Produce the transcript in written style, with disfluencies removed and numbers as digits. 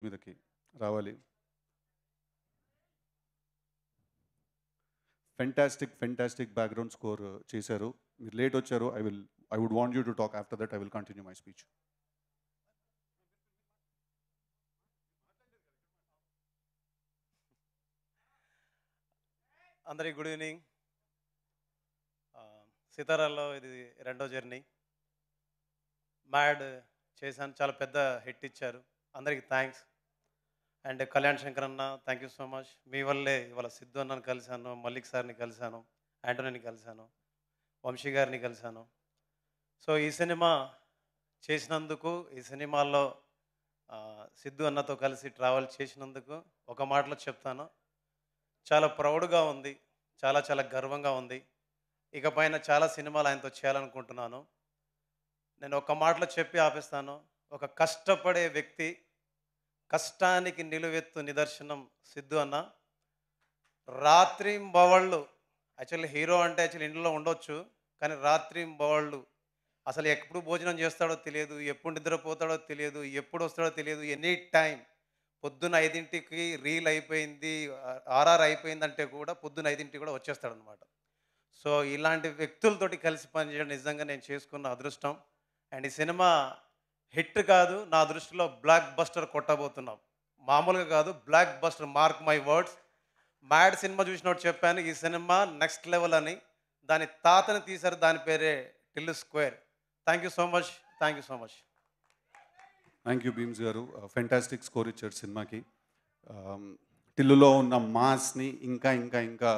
మీదకి రావాలి. Fantastic background score చేశారు. మీరు లేట్ వచ్చారు. I would want you to talk. After that I will continue my speech. అందరికి గుడ్ ఈవినింగ్. సితారాలో ఇది రెండో జర్నీ. మ్యాడ్ చేశాను, చాలా పెద్ద హిట్ ఇచ్చారు. అందరికి థ్యాంక్స్. అండ్ కళ్యాణ్ శంకర్ అన్న, థ్యాంక్ యూ సో మచ్. మీ వల్లే ఇవాళ సిద్ధు అన్నని కలిశాను, మల్లిక్ సార్ని కలిశాను, యాంటోనీని కలిశాను, వంశీ గారిని కలిశాను. సో ఈ సినిమా చేసినందుకు, ఈ సినిమాల్లో సిద్ధు అన్నతో కలిసి ట్రావెల్ చేసినందుకు ఒక మాటలో చెప్తాను, చాలా ప్రౌడ్గా ఉంది, చాలా చాలా గర్వంగా ఉంది. ఇకపైన చాలా సినిమాలు ఆయనతో చేయాలనుకుంటున్నాను. నేను ఒక మాటలో చెప్పి ఆపేస్తాను. ఒక కష్టపడే వ్యక్తి, కష్టానికి నిలువెత్తు నిదర్శనం సిద్ధు అన్న. రాత్రింబవళ్ళు, యాక్చువల్లీ హీరో అంటే యాక్చువల్లీ ఇంట్లో ఉండొచ్చు, కానీ రాత్రింబవళ్ళు అసలు ఎప్పుడు భోజనం చేస్తాడో తెలియదు, ఎప్పుడు నిద్రపోతాడో తెలియదు, ఎప్పుడు వస్తాడో తెలియదు. ఎనీ టైం పొద్దున్న 5కి రీల్ అయిపోయింది, ఆర్ఆర్ అయిపోయిందంటే కూడా పొద్దున్న 5కి కూడా వచ్చేస్తాడనమాట. సో ఇలాంటి వ్యక్తులతోటి కలిసి పనిచేయడం నిజంగా నేను చేసుకున్న అదృష్టం. అండ్ ఈ సినిమా హిట్ కాదు, నా దృష్టిలో బ్లాక్ బస్టర్ కొట్టబోతున్నాం. మామూలుగా కాదు, block buster, mark my words. Mad cinema చూసినట్టు చెప్పాను, ఈ సినిమా నెక్స్ట్ లెవెల్ అని. దాని తాతని తీశారు, దాని పేరే Tillu square. Thank you so much, thank you so much. Thank you Bheems గారు. ఫెంటాస్టిక్ స్కోర్ ఇచ్చారు సినిమాకి. టిల్లులో ఉన్న మాస్ని ఇంకా ఇంకా ఇంకా